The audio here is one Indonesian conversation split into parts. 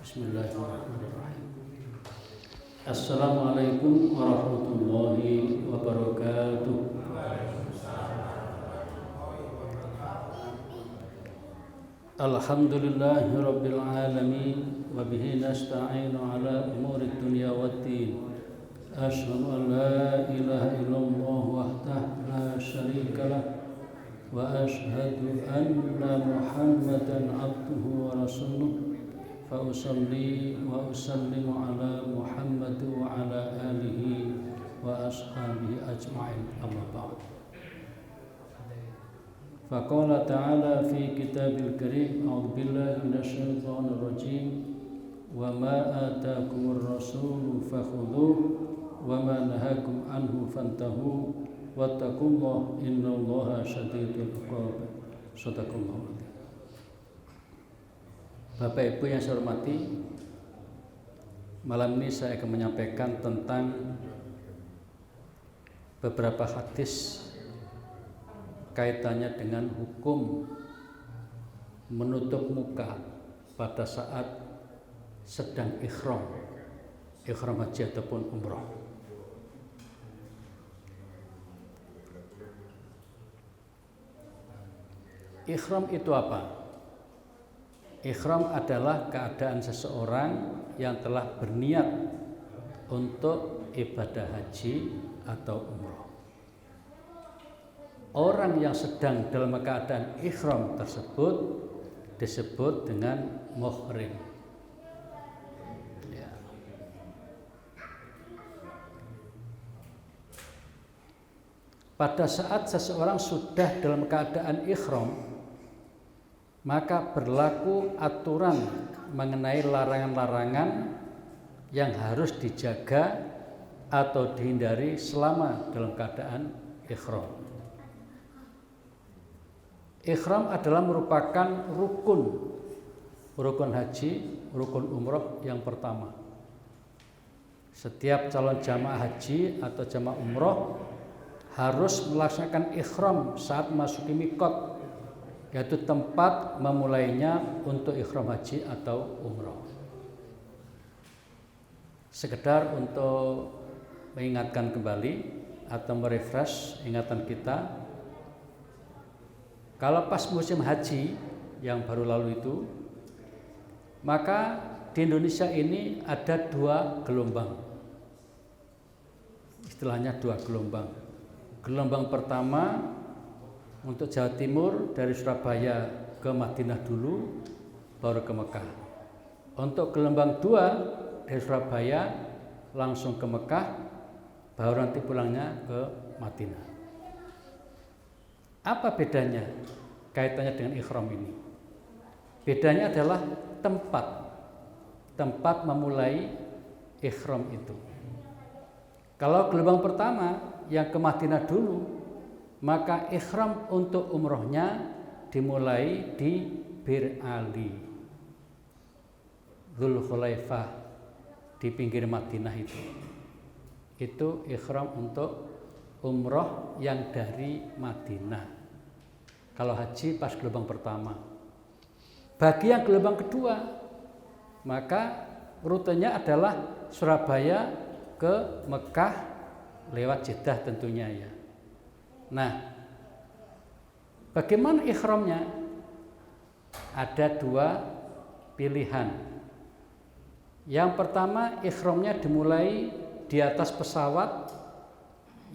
Bismillahirrahmanirrahim. Assalamualaikum warahmatullahi wabarakatuh. Alhamdulillahi rabbil alamin wa bihi nasta'inu ala umuri dunya waddin. Asyhadu an la ilaha illallah wahdahu la syarika lah wa asyhadu anna Muhammadan abduhu wa rasuluh. Fa usalli wa usallimu ala Muhammad wa ala alihi wa ashabihi ajma'in, amma ba'd. Faqala ta'ala fi kitabil karim, a'udzu billahi minasyaitonir rajim, wa ma ataakumur rasulu fakhudhuhu wa ma nahakum anhu fantahu wattaqullaha innallaha syadidul iqab. Shadaqallahu. Bapak Ibu yang saya hormati, malam ini saya akan menyampaikan tentang beberapa hadis kaitannya dengan hukum menutup muka pada saat sedang ihram haji ataupun umrah. Ihram itu apa? Ihram adalah keadaan seseorang yang telah berniat untuk ibadah haji atau umrah. Orang yang sedang dalam keadaan ihram tersebut disebut dengan muhrim. Ya. Pada saat seseorang sudah dalam keadaan ihram, maka berlaku aturan mengenai larangan-larangan yang harus dijaga atau dihindari selama dalam keadaan ihram. Ihram adalah merupakan rukun haji, rukun umrah yang pertama. Setiap calon jamaah haji atau jamaah umrah harus melaksanakan ihram saat memasuki miqat, yaitu tempat memulainya untuk ihram haji atau umrah. Sekedar untuk mengingatkan kembali atau merefresh ingatan kita, kalau pas musim haji yang baru lalu itu, maka di Indonesia ini ada 2 gelombang. Istilahnya 2 gelombang. Gelombang pertama untuk Jawa Timur dari Surabaya ke Madinah dulu, baru ke Mekah. Untuk gelombang 2 dari Surabaya langsung ke Mekah, baru nanti pulangnya ke Madinah. Apa bedanya kaitannya dengan ihram ini? Bedanya adalah tempat memulai ihram itu. Kalau gelombang pertama yang ke Madinah dulu, maka ihram untuk umrohnya dimulai di Bir Ali, Dzulkhulaifah, di pinggir Madinah itu. Itu ihram untuk umroh yang dari Madinah. Kalau haji pas gelombang pertama. Bagi yang gelombang kedua, maka rutenya adalah Surabaya ke Mekah lewat Jeddah tentunya ya. Nah, bagaimana ihramnya? Ada 2 pilihan. Yang pertama, ihramnya dimulai di atas pesawat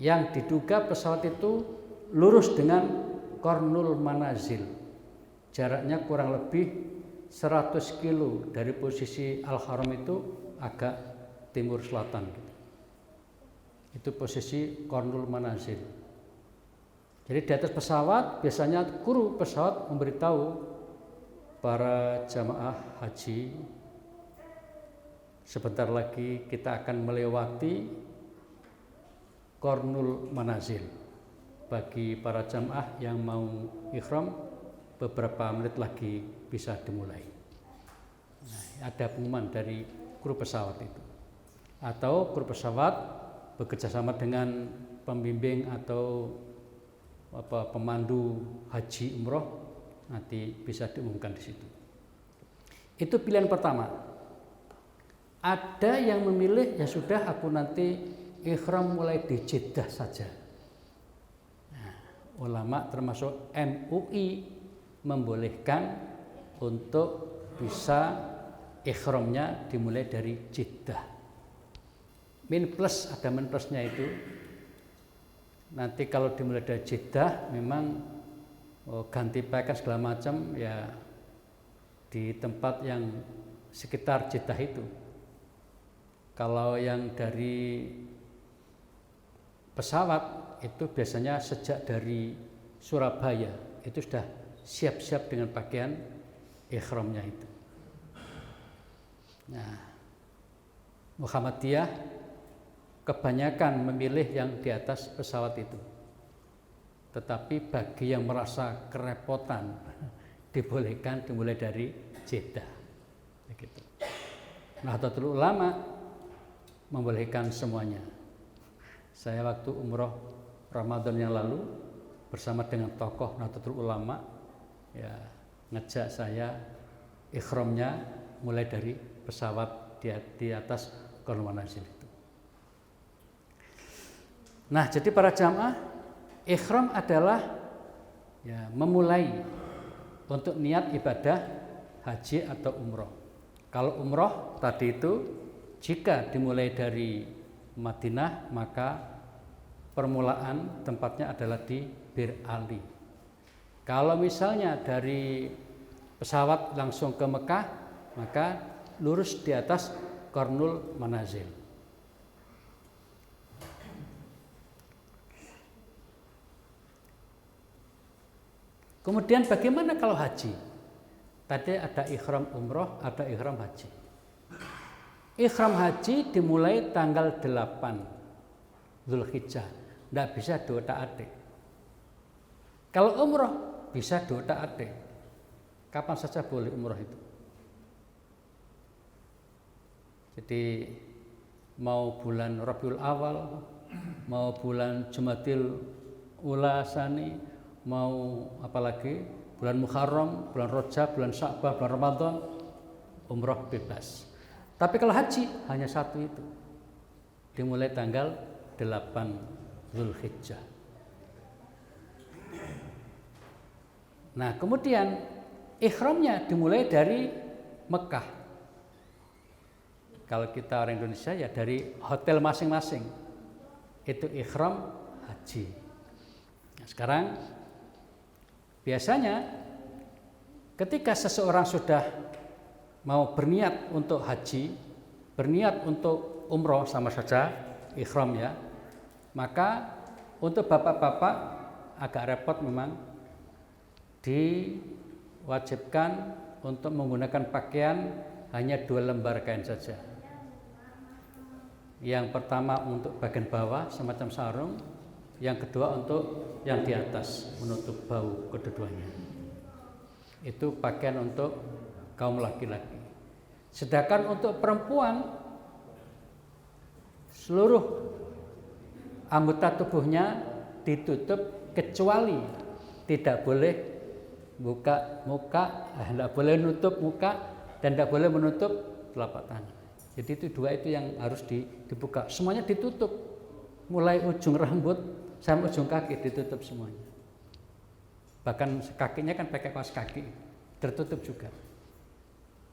yang diduga pesawat itu lurus dengan Qarnul Manazil. Jaraknya kurang lebih 100 kilo dari posisi Al-Haram itu agak timur selatan. Itu posisi Qarnul Manazil. Jadi di atas pesawat biasanya kru pesawat memberitahu para jamaah haji, sebentar lagi kita akan melewati Qarnul Manazil. Bagi para jamaah yang mau ihram, beberapa menit lagi bisa dimulai. Nah, ada pengumuman dari kru pesawat itu. Atau kru pesawat bekerjasama dengan pembimbing atau pemandu haji umroh, nanti bisa diumumkan di situ. Itu pilihan pertama. Ada yang memilih ya sudah aku nanti ihram mulai di Jeddah saja. Nah, ulama termasuk MUI membolehkan untuk bisa ihramnya dimulai dari Jeddah. Min plus, ada min plusnya itu. Nanti kalau dimulai dari Jeddah memang ganti pakaian segala macam ya di tempat yang sekitar Jeddah itu. Kalau yang dari pesawat itu biasanya sejak dari Surabaya itu sudah siap-siap dengan pakaian ihramnya itu. Nah, Muhammadiyah kebanyakan memilih yang di atas pesawat itu. Tetapi bagi yang merasa kerepotan dibolehkan dimulai dari Jeddah. Begitu. Nahdlatul Ulama membolehkan semuanya. Saya waktu umroh Ramadan yang lalu bersama dengan tokoh Nahdlatul Ulama ya ngejak saya ihramnya mulai dari pesawat di atas Qarnul Manazil itu. Nah, jadi para jamaah, ihram adalah ya memulai untuk niat ibadah haji atau umroh. Kalau umroh tadi itu jika dimulai dari Madinah maka permulaan tempatnya adalah di Bir Ali. Kalau misalnya dari pesawat langsung ke Mekah maka lurus di atas Qarnul Manazil. Kemudian bagaimana kalau haji? Tadi ada ihram umroh, ada ihram haji. Ihram haji dimulai tanggal 8 Zulhijjah. Tidak bisa diotak-atik. Kalau umroh bisa diotak-atik. Kapan saja boleh umroh itu. Jadi mau bulan Rabiul Awal, mau bulan Jumadil Ula Sani, mau apalagi bulan Muharram, bulan Rajab, bulan Sya'ban, bulan Ramadan, umroh bebas. Tapi kalau haji hanya satu itu, dimulai tanggal 8 Zulhijjah. Nah kemudian ihramnya dimulai dari Mekah. Kalau kita orang Indonesia ya dari hotel masing-masing. Itu ihram haji. Nah, sekarang biasanya ketika seseorang sudah mau berniat untuk haji, berniat untuk umroh sama saja ihram ya, maka untuk bapak-bapak agak repot memang diwajibkan untuk menggunakan pakaian hanya 2 lembar kain saja. Yang pertama untuk bagian bawah semacam sarung, yang kedua untuk yang di atas menutup bahu kedua-duanya. Itu pakaian untuk kaum laki-laki. Sedangkan untuk perempuan seluruh anggota tubuhnya ditutup kecuali tidak boleh buka muka, tidak boleh menutup muka dan tidak boleh menutup telapak tangan. Jadi itu 2 itu yang harus dibuka. Semuanya ditutup, mulai ujung rambut sampai ujung kaki ditutup semuanya. Bahkan kakinya kan pakai kaos kaki, tertutup juga.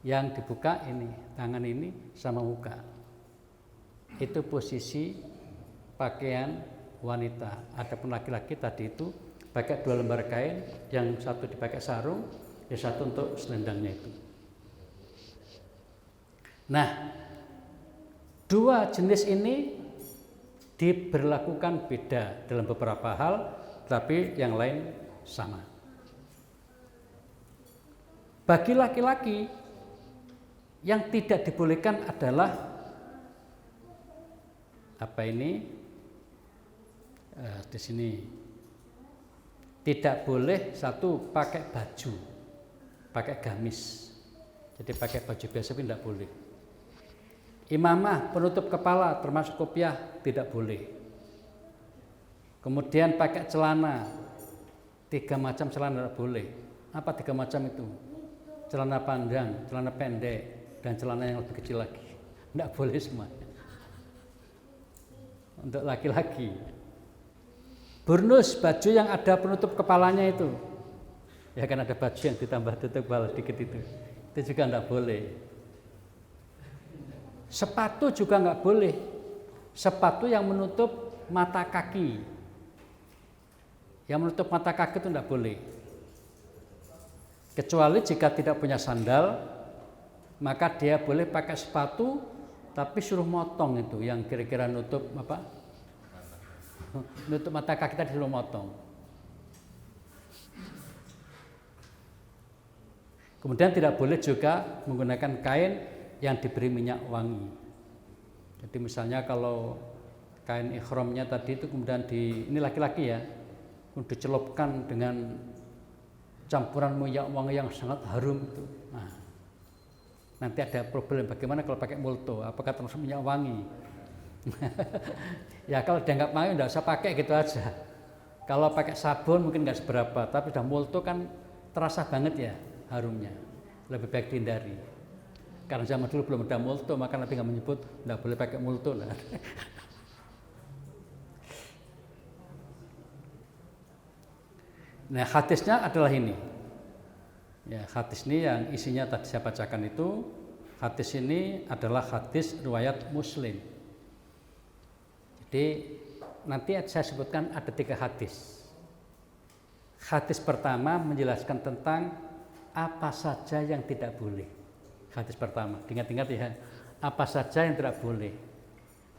Yang dibuka ini, tangan ini sama muka. Itu posisi pakaian wanita. Adapun laki-laki tadi itu pakai 2 lembar kain, yang satu dipakai sarung, yang satu untuk selendangnya itu. Nah, 2 jenis ini diberlakukan beda dalam beberapa hal, tapi yang lain sama. Bagi laki-laki yang tidak dibolehkan adalah apa ini? Di sini tidak boleh satu pakai baju, pakai gamis. Jadi pakai baju biasa pun tidak boleh. Imamah penutup kepala termasuk kopiah tidak boleh. Kemudian pakai celana, 3 macam celana tidak boleh. Apa 3 macam itu? Celana panjang, celana pendek, dan celana yang lebih kecil lagi. Tidak boleh semuanya. Untuk laki-laki. Burnus, baju yang ada penutup kepalanya itu. Ya kan ada baju yang ditambah tutup kepala dikit itu. Itu juga tidak boleh. Sepatu juga nggak boleh. Sepatu yang menutup mata kaki. Yang menutup mata kaki itu tidak boleh. Kecuali jika tidak punya sandal, maka dia boleh pakai sepatu, tapi suruh motong itu, yang kira-kira nutup apa? Nutup mata kaki tadi suruh motong. Kemudian tidak boleh juga menggunakan kain yang diberi minyak wangi. Jadi misalnya kalau kain ikhramnya tadi itu kemudian ini laki-laki ya, dicelupkan dengan campuran minyak wangi yang sangat harum itu. Nah, nanti ada problem bagaimana kalau pakai multo, apakah termasuk minyak wangi? Ya kalau dianggap wangi tidak usah pakai gitu aja. Kalau pakai sabun mungkin nggak seberapa, tapi sudah multo kan terasa banget ya harumnya. Lebih baik dihindari. Karena zaman dulu belum ada multo, maka Nabi nggak menyebut tidak boleh pakai multo lah. Nah, hadisnya adalah ini. Ya, hadis ini yang isinya tadi saya bacakan itu, hadis ini adalah hadis riwayat Muslim. Jadi nanti saya sebutkan ada 3 hadis. Hadis pertama menjelaskan tentang apa saja yang tidak boleh. Hadis pertama, ingat-ingat ya, apa saja yang tidak boleh.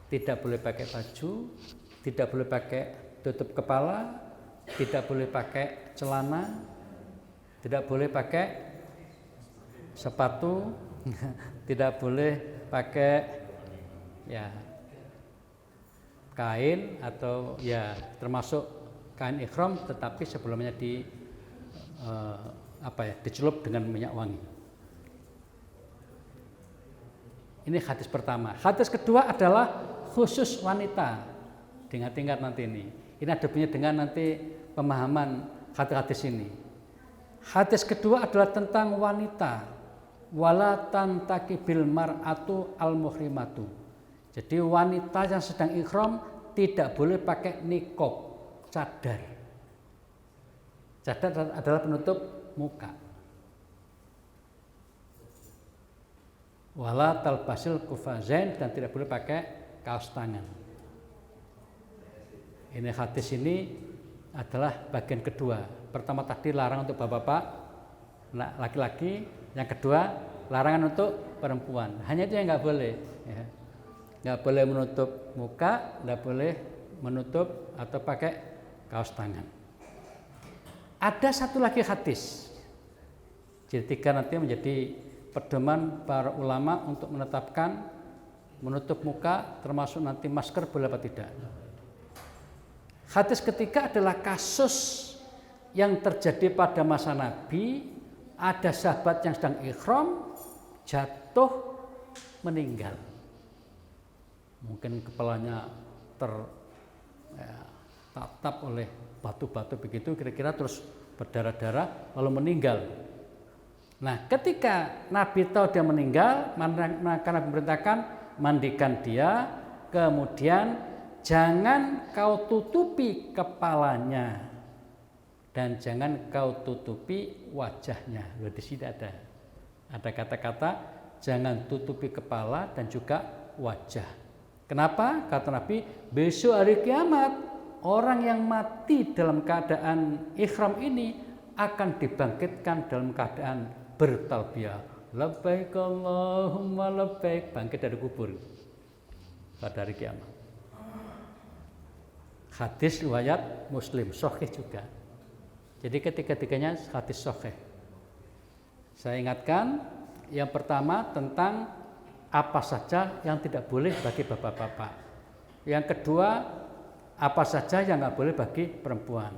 Tidak boleh pakai baju, tidak boleh pakai tutup kepala, tidak boleh pakai celana, tidak boleh pakai sepatu, tidak boleh pakai ya kain atau ya termasuk kain ikhram, tetapi sebelumnya dicelup dengan minyak wangi. Ini hadis pertama. Hadis kedua adalah khusus wanita. Ingat-ingat nanti ini. Ini ada hubungannya dengan nanti pemahaman hadis ini. Hadis kedua adalah tentang wanita. Wala tantakibil mar'atu al-muhrimatu. Jadi wanita yang sedang ikhram tidak boleh pakai niqab, cadar. Cadar adalah penutup muka. Wala talbasil kufazain, dan tidak boleh pakai kaos tangan. Ini hadis ini adalah bagian kedua. Pertama tadi larang untuk bapak-bapak, laki-laki. Yang kedua larangan untuk perempuan. Hanya itu yang nggak boleh. Ya. Nggak boleh menutup muka, nggak boleh menutup atau pakai kaos tangan. Ada satu lagi hadis. Jadi 3 nanti menjadi pedoman para ulama untuk menetapkan menutup muka, termasuk nanti masker boleh apa tidak. Hadis ketiga adalah kasus yang terjadi pada masa Nabi. Ada sahabat yang sedang ikhram jatuh meninggal. Mungkin kepalanya tertatap oleh batu-batu begitu, kira-kira terus berdarah-darah lalu meninggal. Nah, ketika Nabi tahu dia meninggal, maka Nabi memerintahkan mandikan dia, kemudian jangan kau tutupi kepalanya dan jangan kau tutupi wajahnya. Di sini ada kata-kata jangan tutupi kepala dan juga wajah. Kenapa? Kata Nabi, besok hari kiamat orang yang mati dalam keadaan ikhram ini akan dibangkitkan dalam keadaan bertalbiyah, labbaik Allahumma labbaik, bangkit dari kubur pada hari kiamat. Hadis riwayat Muslim, sahih juga. Jadi ketiga-tiganya hadis sahih. Saya ingatkan, yang pertama tentang apa saja yang tidak boleh bagi bapak-bapak. Yang kedua, apa saja yang nggak boleh bagi perempuan.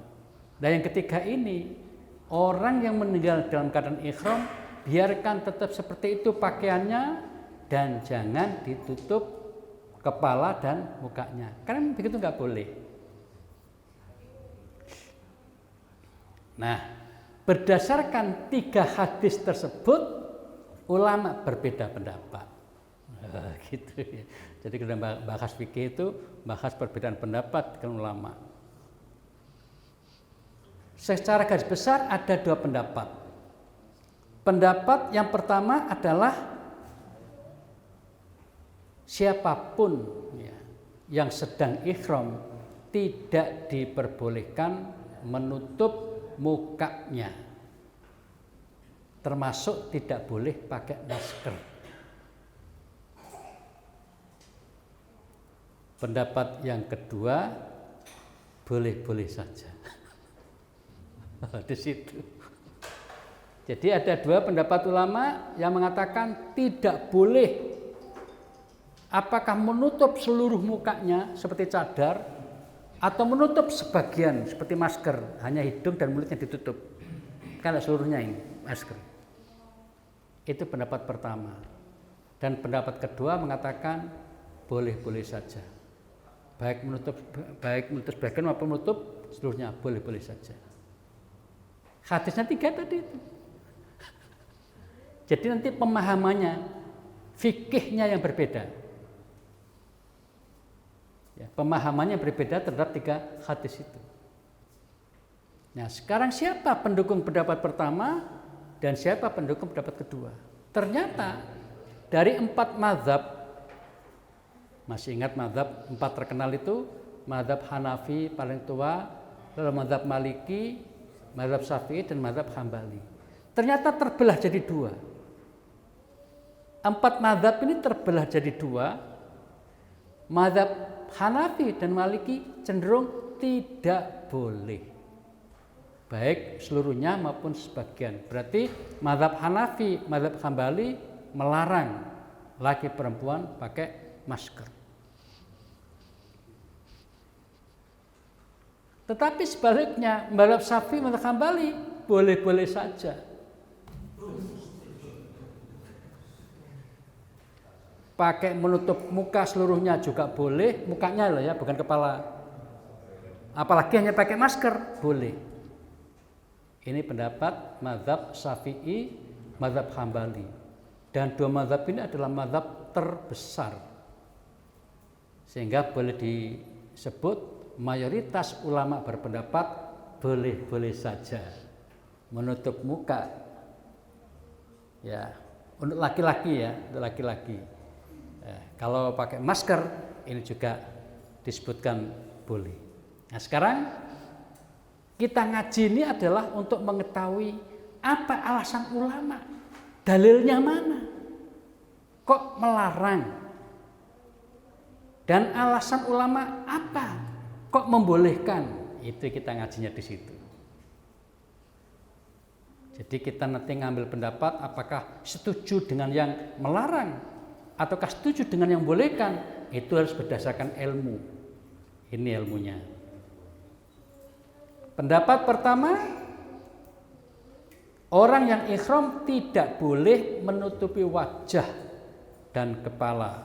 Dan yang ketiga ini, orang yang meninggal dalam keadaan ikhram, biarkan tetap seperti itu pakaiannya dan jangan ditutup kepala dan mukanya. Karena begitu nggak boleh. Nah, berdasarkan 3 hadis tersebut, ulama berbeda pendapat. Gitu ya. Jadi kita bahas fikih itu bahas perbedaan pendapat dengan ulama. Secara garis besar ada dua pendapat. Pendapat yang pertama adalah siapapun ya, yang sedang ihram tidak diperbolehkan menutup mukanya, termasuk tidak boleh pakai masker. Pendapat yang kedua, boleh-boleh saja. Di situ. Jadi ada dua pendapat ulama yang mengatakan tidak boleh apakah menutup seluruh mukanya seperti cadar atau menutup sebagian seperti masker, hanya hidung dan mulutnya ditutup. Kalau seluruhnya ini masker. Itu pendapat pertama. Dan pendapat kedua mengatakan boleh-boleh saja. Baik menutup sebagian maupun menutup seluruhnya boleh-boleh saja. Hadisnya 3 tadi itu. Jadi nanti pemahamannya, fikihnya yang berbeda. Ya, pemahamannya berbeda terhadap 3 hadis itu. Nah, sekarang siapa pendukung pendapat pertama dan siapa pendukung pendapat kedua? Ternyata dari 4 mazhab, masih ingat mazhab 4 terkenal itu, mazhab Hanafi paling tua, lalu mazhab Maliki, mazhab Syafi'i dan mazhab Hambali. Ternyata terbelah jadi 2. 4 mazhab ini terbelah jadi 2. Mazhab Hanafi dan Maliki cenderung tidak boleh, baik seluruhnya maupun sebagian. Berarti mazhab Hanafi, mazhab Hambali melarang laki perempuan pakai masker. Tetapi sebaliknya mazhab Syafi'i, mazhab Hambali boleh-boleh saja. Pakai menutup muka seluruhnya juga boleh, mukanya loh ya, bukan kepala. Apalagi hanya pakai masker, boleh. Ini pendapat mazhab Syafi'i, mazhab Hambali. Dan 2 mazhab ini adalah mazhab terbesar. Sehingga boleh disebut mayoritas ulama berpendapat boleh-boleh saja menutup muka. Ya, untuk laki-laki ya, untuk laki-laki. Kalau pakai masker ini juga disebutkan boleh. Nah, sekarang kita ngaji ini adalah untuk mengetahui apa alasan ulama, dalilnya mana, kok melarang, dan alasan ulama apa, kok membolehkan. Itu kita ngajinya di situ. Jadi kita nanti ngambil pendapat apakah setuju dengan yang melarang ataukah setuju dengan yang bolehkan, itu harus berdasarkan ilmu. Ini ilmunya. Pendapat pertama, orang yang ihram tidak boleh menutupi wajah dan kepala.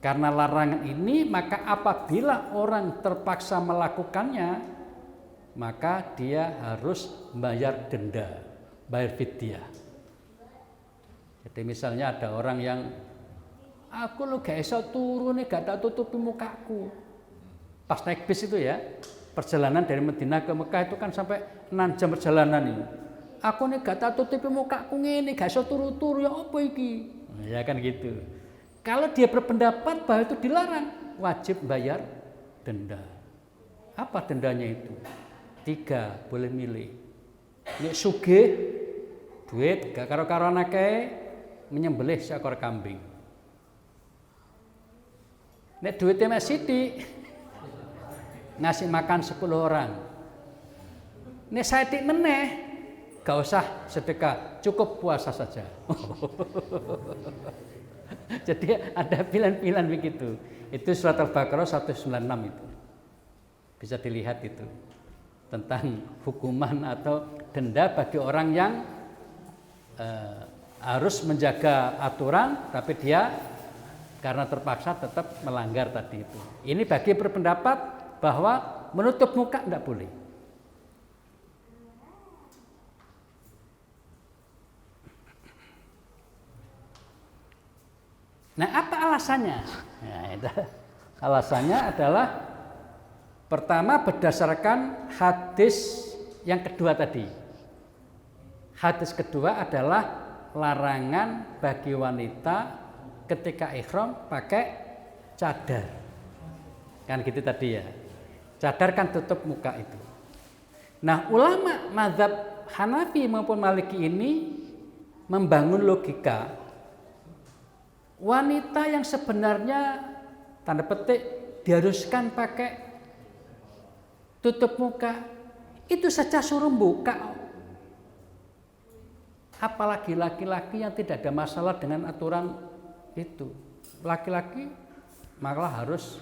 Karena larangan ini, maka apabila orang terpaksa melakukannya, maka dia harus bayar denda, bayar fidyah. Jadi misalnya ada orang yang aku lo gak bisa turun nih, gak tak tutupi mukaku. Pas naik bis itu ya, perjalanan dari Madinah ke Mekah itu kan sampai 6 jam perjalanan ini. Aku nih gak tak tutupi mukaku ngene, gak bisa turu-turu, ya apa iki? Ya kan gitu. Kalau dia berpendapat bahwa itu dilarang, wajib bayar denda. Apa dendanya itu? 3, boleh milih. Nek sugih duit gak karo-karo anake, menyembelih seekor kambing. Nek duitnya masih sithik, ngasih makan 10 orang. Nek sithik meneh, gak usah sedekah, cukup puasa saja. Jadi ada pilihan-pilihan begitu. Itu surat Al-Baqarah 196 itu. Bisa dilihat itu. Tentang hukuman atau denda bagi orang yang harus menjaga aturan, tapi dia karena terpaksa tetap melanggar tadi itu. Ini bagi berpendapat bahwa menutup muka tidak boleh. Nah, apa alasannya? Nah, itu. Alasannya adalah pertama berdasarkan hadis yang kedua tadi. Hadis kedua adalah larangan bagi wanita ketika ihram pakai cadar. Kan gitu tadi ya. Cadar kan tutup muka itu. Nah, ulama mazhab Hanafi maupun Maliki ini membangun logika. Wanita yang sebenarnya tanda petik diharuskan pakai tutup muka itu saja suruh buka. Apalagi laki-laki yang tidak ada masalah dengan aturan itu. Laki-laki malah harus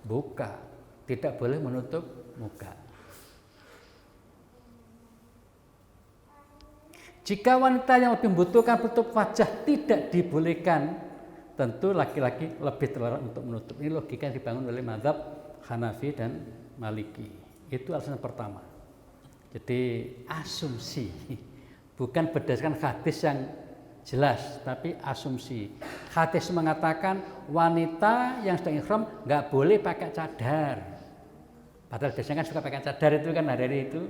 buka, tidak boleh menutup muka. Jika wanita yang lebih membutuhkan tutup wajah tidak dibolehkan, tentu laki-laki lebih terlarang untuk menutup. Ini logika yang dibangun oleh mazhab Hanafi dan Maliki. Itu alasan pertama. Jadi asumsi, bukan berdasarkan hadis yang jelas, tapi asumsi. Hadis mengatakan wanita yang sedang ihram nggak boleh pakai cadar. Padahal biasanya kan suka pakai cadar itu kan hari itu.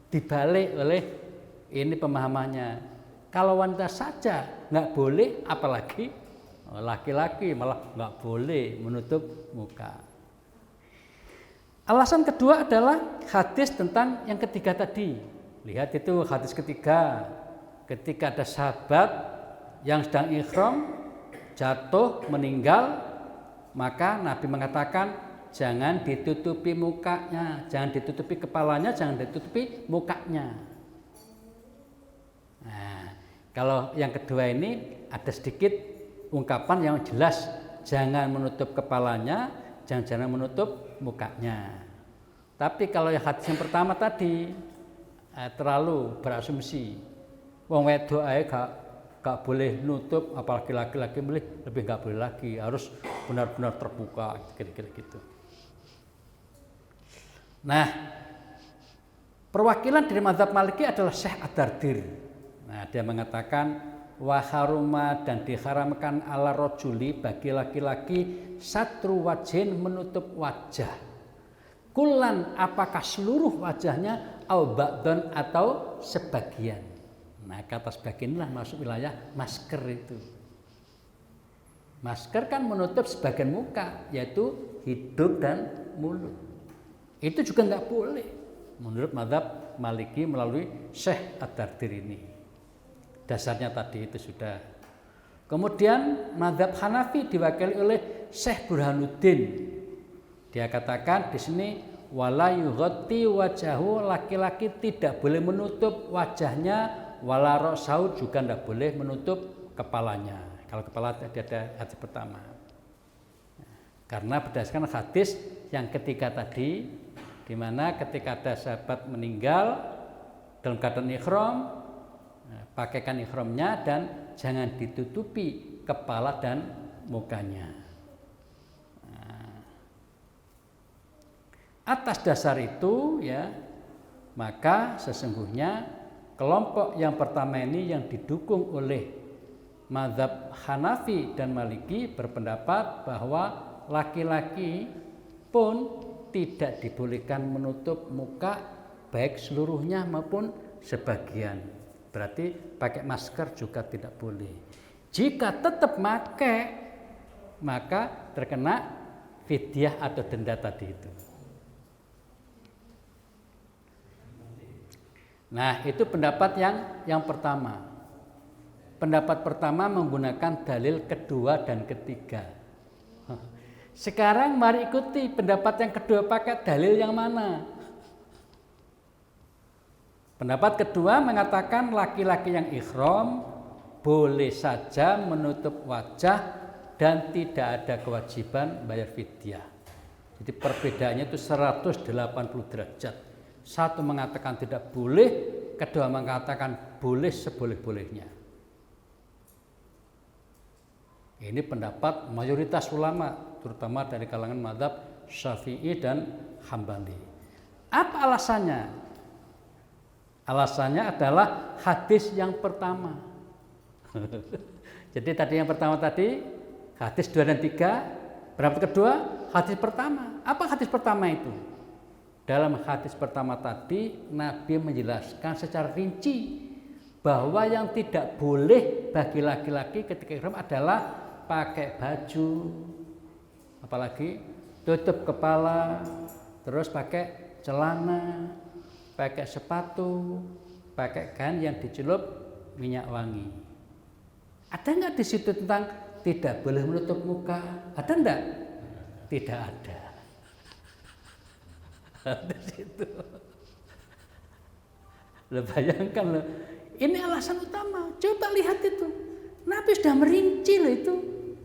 Dibalik oleh ini pemahamannya. Kalau wanita saja nggak boleh, apalagi laki-laki malah nggak boleh menutup muka. Alasan kedua adalah hadis tentang yang ketiga tadi. Lihat itu hadis ketiga. Ketika ada sahabat yang sedang ihram jatuh meninggal, maka Nabi mengatakan jangan ditutupi mukanya, jangan ditutupi kepalanya, jangan ditutupi mukanya. Nah, kalau yang kedua ini ada sedikit ungkapan yang jelas, jangan menutup kepalanya, jangan menutup mukanya. Tapi kalau yang hadis yang pertama tadi terlalu berasumsi. Wong wedok ae gak boleh nutup, apalagi laki-laki lebih gak boleh lagi, harus benar-benar terbuka, kira-kira gitu. Nah, perwakilan dari mazhab Maliki adalah Syekh Ad-Dardir. Nah, dia mengatakan waharuma dan diharamkan ala rojuli bagi laki-laki satru wajhin menutup wajah. Kulan apakah seluruh wajahnya au ba'don atau sebagian. Nah, kata sebagian inilah masuk wilayah masker itu. Masker kan menutup sebagian muka, yaitu hidung dan mulut. Itu juga nggak boleh menurut mazhab Maliki melalui Syekh Ad-Dardir ini. Dasarnya tadi itu sudah. Kemudian mazhab Hanafi diwakili oleh Syekh Burhanuddin. Dia katakan di sini wala yughatti wajahu, laki-laki tidak boleh menutup wajahnya, wala ra'sahu juga tidak boleh menutup kepalanya. Kalau kepala tadi ada hadis pertama. Karena berdasarkan hadis yang ketiga tadi, di mana ketika ada sahabat meninggal dalam keadaan ihram, pakaikan ihramnya dan jangan ditutupi kepala dan mukanya. Atas dasar itu ya, maka sesungguhnya kelompok yang pertama ini yang didukung oleh mazhab Hanafi dan Maliki berpendapat bahwa laki-laki pun tidak dibolehkan menutup muka baik seluruhnya maupun sebagian. Berarti pakai masker juga tidak boleh. Jika tetap pakai, maka terkena fidyah atau denda tadi itu. Nah, itu pendapat yang pertama. Pendapat pertama menggunakan dalil kedua dan ketiga. Sekarang mari ikuti pendapat yang kedua, pakai dalil yang mana? Pendapat kedua mengatakan laki-laki yang ihram boleh saja menutup wajah dan tidak ada kewajiban bayar fidyah. Jadi perbedaannya itu 180 derajat. Satu mengatakan tidak boleh, kedua mengatakan boleh seboleh-bolehnya. Ini pendapat mayoritas ulama, terutama dari kalangan mazhab Syafi'i dan Hambali. Apa alasannya? Alasannya adalah hadis yang pertama. Jadi tadi yang pertama tadi hadis 2 dan 3, pendapat kedua hadis pertama. Apa hadis pertama itu? Dalam hadis pertama tadi Nabi menjelaskan secara rinci bahwa yang tidak boleh bagi laki-laki ketika ihram adalah pakai baju, apalagi tutup kepala, terus pakai celana, pakai sepatu, pakai kain yang dicelup minyak wangi. Ada nggak di situ tentang tidak boleh menutup muka? Ada enggak? Tidak ada. Di situ. Lo bayangkan lo, ini alasan utama. Coba lihat itu. Nabi sudah merinci loh itu.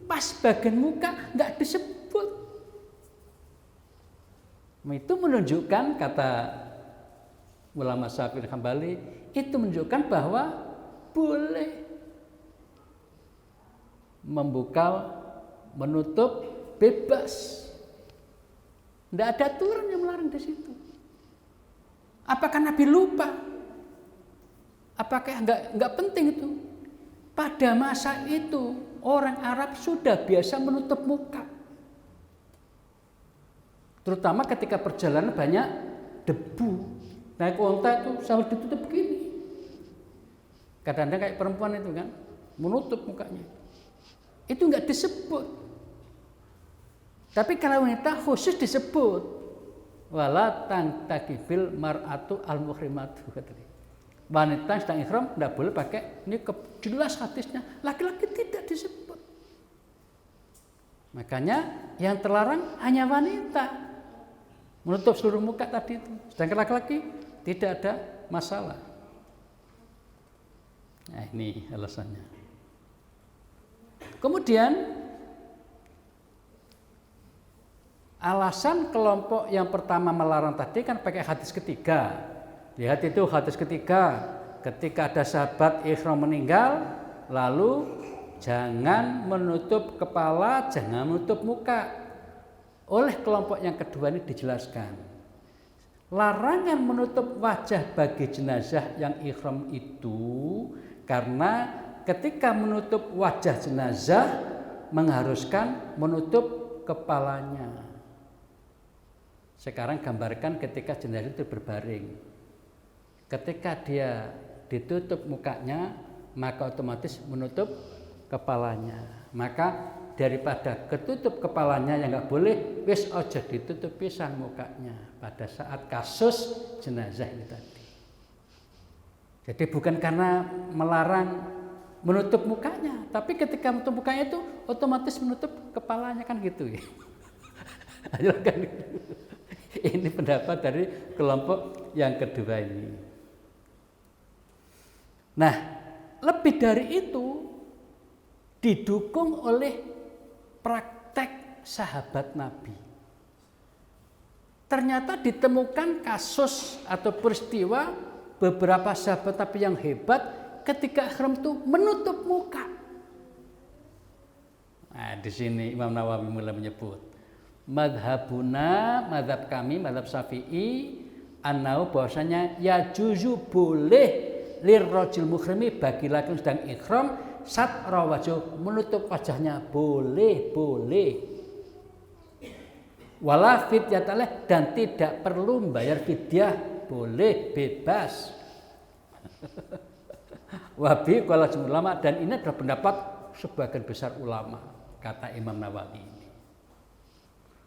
Pas bagian muka nggak disebut. Itu menunjukkan, kata ulama Syafi'i Hambali, itu menunjukkan bahwa boleh membuka, menutup bebas. Tidak ada aturan yang melarang di situ. Apakah Nabi lupa? Apakah enggak penting itu? Pada masa itu orang Arab sudah biasa menutup muka. Terutama ketika perjalanan banyak debu. Naik onta itu selalu ditutup begini. Kadang-kadang kayak perempuan itu kan, menutup mukanya. Itu enggak disebut. Tapi kalau wanita khusus disebut, wala tantakibil mar'atu al-muhrimatu. Wanita sedang ihram tidak boleh pakai ini, jelas hadisnya. Laki-laki tidak disebut. Makanya yang terlarang hanya wanita, menutup seluruh muka tadi itu. Sedangkan laki-laki tidak ada masalah. Nah, ini alasannya. Kemudian alasan kelompok yang pertama melarang tadi kan pakai hadis ketiga. Lihat itu hadis ketiga, ketika ada sahabat ihram meninggal, lalu jangan menutup kepala, jangan menutup muka. Oleh kelompok yang kedua ini dijelaskan, larangan menutup wajah bagi jenazah yang ihram itu karena ketika menutup wajah jenazah mengharuskan menutup kepalanya. Sekarang gambarkan ketika jenazah itu berbaring. Ketika dia ditutup mukanya, maka otomatis menutup kepalanya. Maka daripada ketutup kepalanya yang enggak boleh, wis aja ditutup pisan mukanya pada saat kasus jenazah ini tadi. Jadi bukan karena melarang menutup mukanya, tapi ketika menutup mukanya itu otomatis menutup kepalanya kan gitu ya. Kan gitu. Ini pendapat dari kelompok yang kedua ini. Nah, lebih dari itu didukung oleh praktek sahabat Nabi. Ternyata ditemukan kasus atau peristiwa beberapa sahabat Nabi yang hebat ketika ihram itu menutup muka. Nah, di sini Imam Nawawi mulai menyebut madhabuna, madhab kami, madhab Syafi'i, annau bahwasanya ya juzu boleh lirrajul muhrimi bagi laki yang sedang ihram satra wajh menutup wajahnya boleh. Wala fidyah dan tidak perlu membayar fidyah, boleh bebas. Wabi qala jumhur ulama dan ini adalah pendapat sebagian besar ulama, kata Imam Nawawi.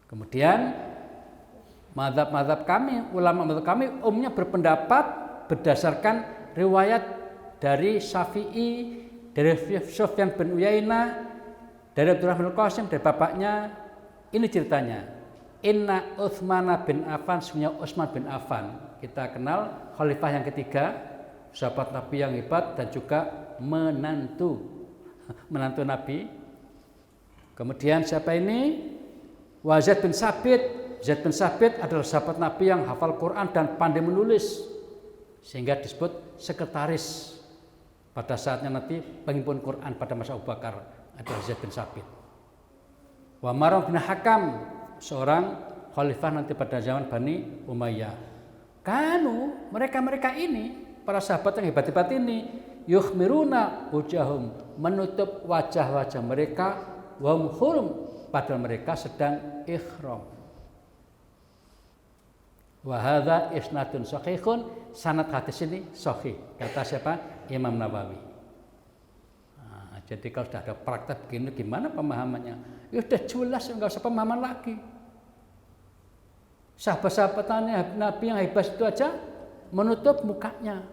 Kemudian mazhab kami, ulama mazhab kami umumnya berpendapat berdasarkan riwayat dari Syafi'i, dari Sufyan bin Uyainah, dari Abdurrahman al-Qasim, dari bapaknya. Ini ceritanya. Inna Utsman bin Affan, sebenarnya Utsman bin Affan. Kita kenal khalifah yang ketiga, sahabat Nabi yang hebat dan juga menantu Nabi. Kemudian siapa ini? Zaid bin Sabit. Zaid bin Sabit adalah sahabat Nabi yang hafal Quran dan pandai menulis, sehingga disebut sekretaris pada saatnya nanti penghimpun Quran pada masa Abu Bakar adalah Zaid bin Sabit. Wa Marwan bin Hakam, seorang khalifah nanti pada zaman Bani Umayyah. Mereka ini para sahabat yang hebat-hebat ini yukhmiruna wujahum, menutup wajah-wajah mereka, wa hum, padahal mereka sedang ihram. Wa hadza isnadun sahihun, sanad hadis ini sahih. Kata siapa? Imam Nawawi. Nah, jadi kalau sudah ada praktek begini gimana pemahamannya? Ya sudah jelas, enggak usah pemahaman lagi. Sahabat-sahabat Nabi yang hebat itu aja menutup mukanya.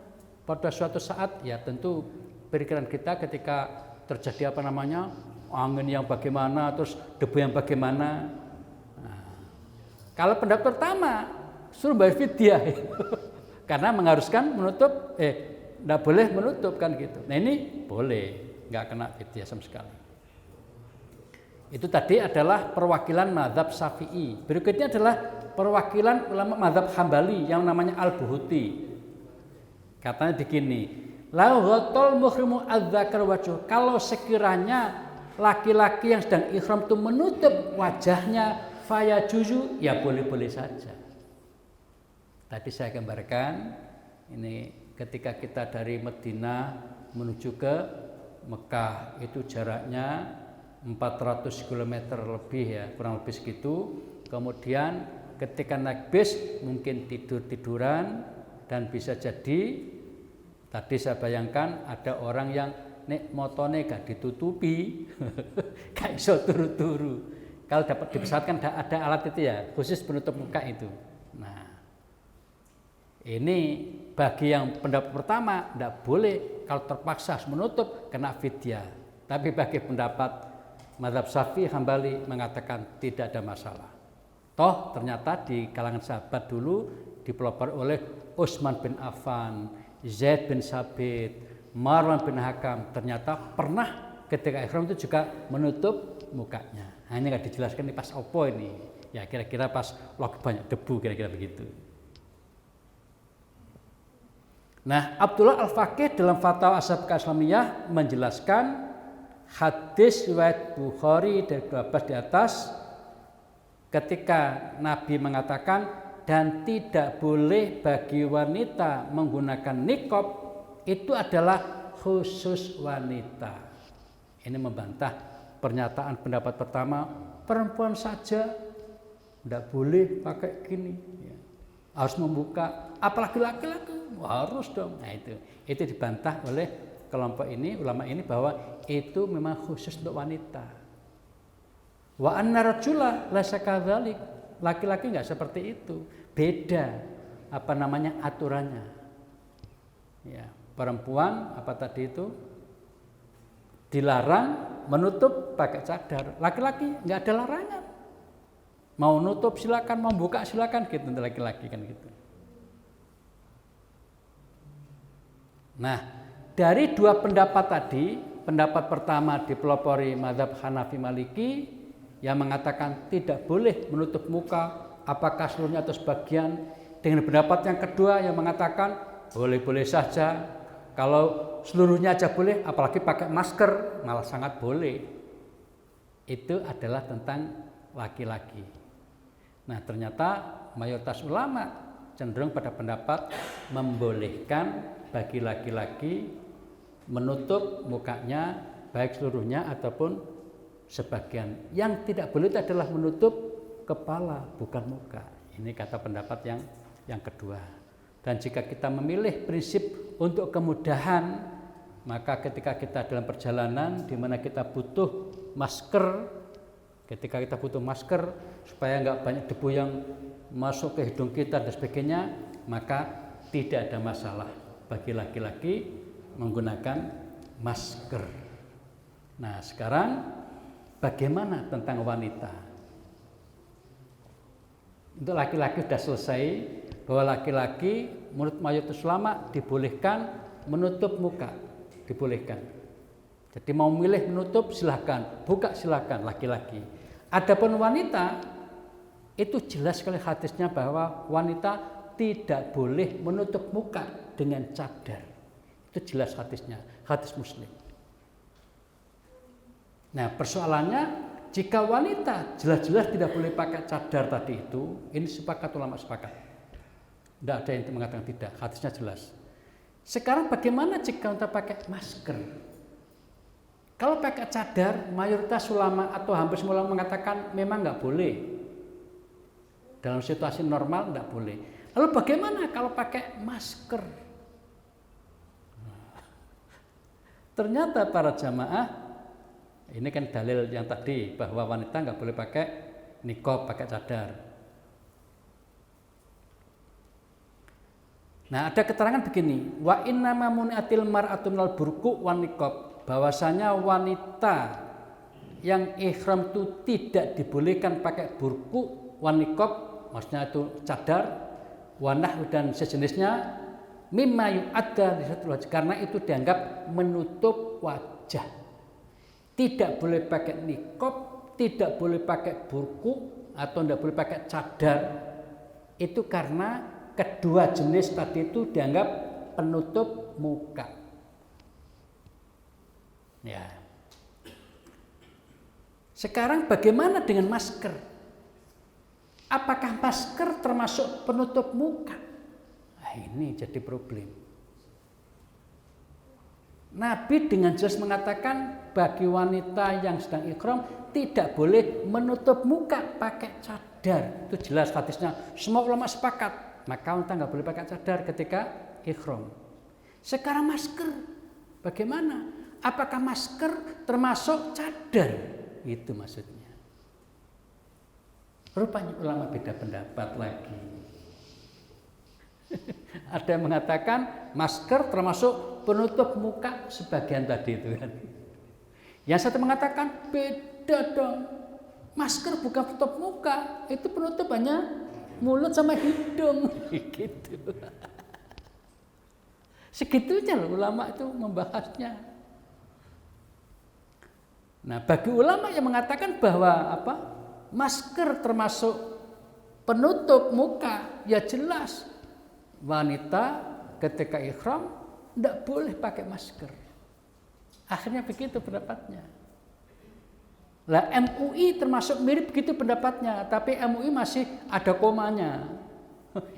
Pada suatu saat ya tentu pikiran kita ketika terjadi angin yang bagaimana, terus debu yang bagaimana. Nah, kalau pendapat pertama suruh bayar fidyah karena mengharuskan menutup, tidak boleh menutup kan gitu. Nah ini boleh, nggak kena fidyah sama sekali. Itu tadi adalah perwakilan mazhab Syafi'i. Berikutnya adalah perwakilan ulama mazhab Hambali yang namanya Al-Buhuti. Katanya begini, la ghatal muhrimu adzakar wajh. Kalau sekiranya laki-laki yang sedang ihram itu menutup wajahnya, faya juzu, ya boleh-boleh saja. Tadi saya gambarkan ini ketika kita dari Madinah menuju ke Mekah itu jaraknya 400 km lebih ya, kurang lebih segitu. Kemudian ketika naik bis mungkin tidur-tiduran dan bisa jadi tadi saya bayangkan ada orang yang nek motone gak ditutupi gak iso turu-turu. Kalau dapat di pesawat kan ada alat itu ya, khusus penutup muka itu. Nah, ini bagi yang pendapat pertama tidak boleh, kalau terpaksa harus menutup kena fidyah. Tapi bagi pendapat mazhab Syafi'i Hambali mengatakan tidak ada masalah. Toh ternyata di kalangan sahabat dulu dipelopori oleh Utsman bin Affan, Zaid bin Sabit, Marwan bin Hakam, ternyata pernah ketika ihram itu juga menutup mukanya. Hanya nggak dijelaskan ini pas opo ini. Ya kira-kira pas lagi banyak debu, kira-kira begitu. Nah, Abdullah Al-Faqih dalam Fatwa As-Sabqah Islamiyah menjelaskan hadis riwayat Bukhari dari Ibnu Abbas di atas ketika Nabi mengatakan dan tidak boleh bagi wanita menggunakan niqab, itu adalah khusus wanita. Ini membantah pernyataan pendapat pertama, perempuan saja tidak boleh pakai gini, ya. Harus membuka, apalagi laki-laki harus dong. Nah itu dibantah oleh kelompok ini, ulama ini, bahwa itu memang khusus untuk wanita. Wa anna rajula laysa kadzalik, laki-laki enggak seperti itu, beda aturannya. Ya, perempuan tadi itu dilarang menutup pakai cadar, laki-laki enggak ada larangan. Mau nutup silakan, mau buka silakan gitu untuk laki-laki kan gitu. Nah, dari dua pendapat tadi, pendapat pertama dipelopori mazhab Hanafi Maliki yang mengatakan tidak boleh menutup muka apakah seluruhnya atau sebagian, dengan pendapat yang kedua yang mengatakan boleh-boleh saja, kalau seluruhnya aja boleh, apalagi pakai masker malah sangat boleh. Itu adalah tentang laki-laki. Nah, ternyata mayoritas ulama cenderung pada pendapat membolehkan bagi laki-laki menutup mukanya baik seluruhnya ataupun sebagian. Yang tidak boleh itu adalah menutup kepala, bukan muka. Ini kata pendapat yang kedua. Dan jika kita memilih prinsip untuk kemudahan, maka ketika kita dalam perjalanan di mana kita butuh masker, ketika kita butuh masker supaya enggak banyak debu yang masuk ke hidung kita dan sebagainya, maka tidak ada masalah bagi laki-laki menggunakan masker. Nah, sekarang bagaimana tentang wanita? Untuk laki-laki sudah selesai, bahwa laki-laki menurut mayoritas ulama dibolehkan menutup muka, dibolehkan. Jadi mau milih menutup silahkan, buka silahkan laki-laki. Adapun wanita, itu jelas sekali hadisnya bahwa wanita tidak boleh menutup muka dengan cadar. Itu jelas hadisnya, hadis Muslim. Nah, persoalannya jika wanita jelas-jelas tidak boleh pakai cadar tadi itu, ini sepakat ulama sepakat. Tidak ada yang mengatakan tidak, hadisnya jelas. Sekarang bagaimana jika kita pakai masker? Kalau pakai cadar, mayoritas ulama atau hampir semua ulama mengatakan memang nggak boleh. Dalam situasi normal nggak boleh. Lalu bagaimana kalau pakai masker? Ternyata para jamaah, ini kan dalil yang tadi bahwa wanita nggak boleh pakai niqab, pakai cadar. Nah, ada keterangan begini, wa innama muni'atil mar'atu minal burku wan niqab, bahwasanya wanita yang ihram itu tidak dibolehkan pakai burku wan niqab, maksudnya itu cadar, wanah dan sejenisnya, mimma yu'adda li satril wajh, karena itu dianggap menutup wajah. Tidak boleh pakai niqab, tidak boleh pakai burku atau tidak boleh pakai cadar. Itu karena kedua jenis tadi itu dianggap penutup muka. Ya. Sekarang bagaimana dengan masker? Apakah masker termasuk penutup muka? Nah, ini jadi problem. Nabi dengan jelas mengatakan bagi wanita yang sedang ihram tidak boleh menutup muka pakai cadar. Itu jelas hadisnya. Semua ulama sepakat. Maka wanita nggak boleh pakai cadar ketika ihram. Sekarang masker, bagaimana? Apakah masker termasuk cadar? Itu maksudnya. Rupanya ulama beda pendapat lagi. Ada yang mengatakan masker termasuk penutup muka sebagian tadi itu kan. Yang satu mengatakan beda dong. Masker bukan penutup muka, itu penutup hanya mulut sama hidung gitu. Segitunya loh ulama itu membahasnya. Nah, bagi ulama yang mengatakan bahwa masker termasuk penutup muka, ya jelas wanita ketika ihram tidak boleh pakai masker. Akhirnya begitu pendapatnya. Lah MUI termasuk mirip begitu pendapatnya, tapi MUI masih ada komanya.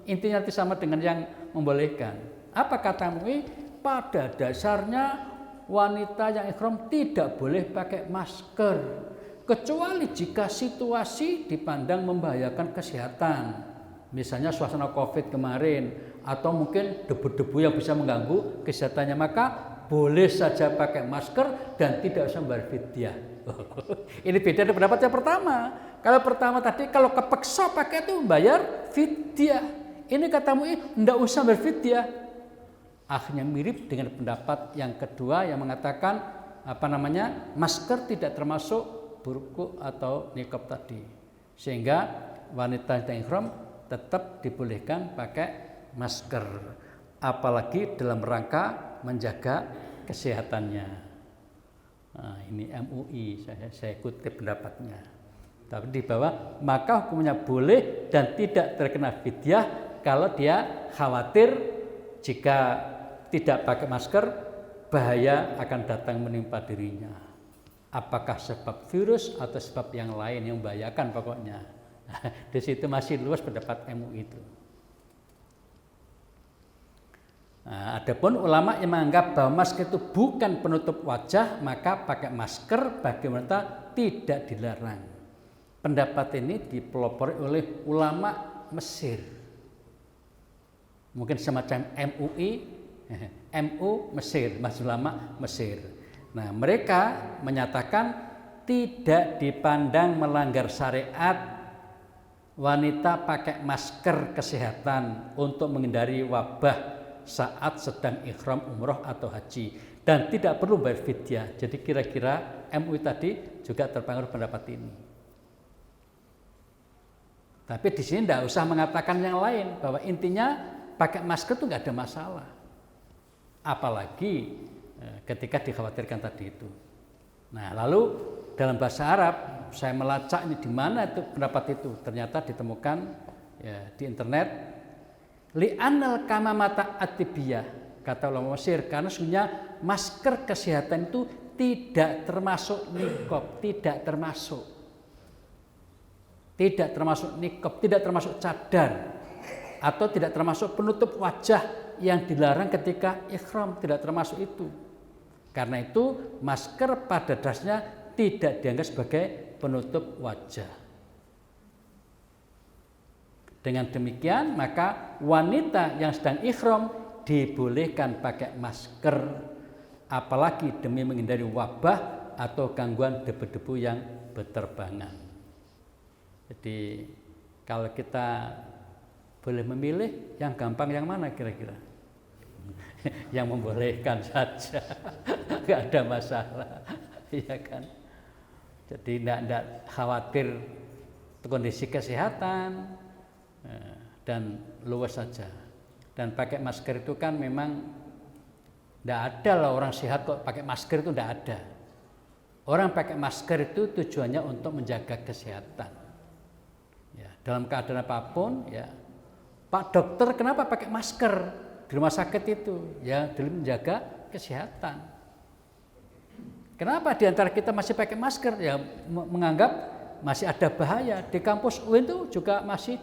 Intinya itu sama dengan yang membolehkan. Apa kata MUI? Pada dasarnya wanita yang ihram tidak boleh pakai masker, kecuali jika situasi dipandang membahayakan kesehatan. Misalnya suasana Covid kemarin, atau mungkin debu-debu yang bisa mengganggu kesehatannya, maka boleh saja pakai masker dan tidak usah membayar fidyah. Ini beda dari pendapat yang pertama. Kalau pertama tadi kalau kepeksa pakai itu membayar fidyah. Ini kata MUI tidak usah membayar fidyah. Akhirnya mirip dengan pendapat yang kedua yang mengatakan masker tidak termasuk burku atau niqab tadi. Sehingga wanita yang ihram tetap dibolehkan pakai masker, apalagi dalam rangka menjaga kesehatannya. Nah, ini MUI saya kutip pendapatnya. Tapi di bawah maka hukumnya boleh dan tidak terkena fidyah kalau dia khawatir jika tidak pakai masker bahaya akan datang menimpa dirinya. Apakah sebab virus atau sebab yang lain yang membahayakan pokoknya. Di situ masih luas pendapat MUI itu. Nah, adapun ulama yang menganggap bahwa masker itu bukan penutup wajah, maka pakai masker bagi wanita tidak dilarang. Pendapat ini dipelopori oleh ulama Mesir. Mungkin semacam MU Mesir, Majelis Ulama Mesir. Nah, mereka menyatakan tidak dipandang melanggar syariat wanita pakai masker kesehatan untuk menghindari wabah saat sedang ihram umroh atau haji dan tidak perlu bayar fidyah. Jadi kira-kira MUI tadi juga terpengaruh pendapat ini. Tapi di sini tidak usah mengatakan yang lain bahwa intinya pakai masker itu nggak ada masalah. Apalagi ketika dikhawatirkan tadi itu. Nah, lalu dalam bahasa Arab saya melacak ini di mana itu pendapat itu. Ternyata ditemukan ya, di internet. Li'anal kamamata atibiyah, kata ulama Mesir, karena sebenarnya masker kesehatan itu tidak termasuk niqab, tidak termasuk niqab, tidak termasuk cadar, atau tidak termasuk penutup wajah yang dilarang ketika ihram, tidak termasuk itu. Karena itu masker pada dasarnya tidak dianggap sebagai penutup wajah. Dengan demikian maka wanita yang sedang ihram dibolehkan pakai masker, apalagi demi menghindari wabah atau gangguan debu-debu yang berterbangan. Jadi kalau kita boleh memilih, yang gampang yang mana kira-kira? Yang membolehkan saja, nggak ada masalah, ya kan? Jadi tidak khawatir kondisi kesehatan dan luas saja. Dan pakai masker itu kan memang tidak ada lah orang sehat kok pakai masker, itu tidak ada. Orang pakai masker itu tujuannya untuk menjaga kesehatan. Ya, dalam keadaan apapun, ya, Pak dokter kenapa pakai masker di rumah sakit itu? Ya, demi menjaga kesehatan. Kenapa di antara kita masih pakai masker? Ya, menganggap masih ada bahaya. Di kampus UIN itu juga masih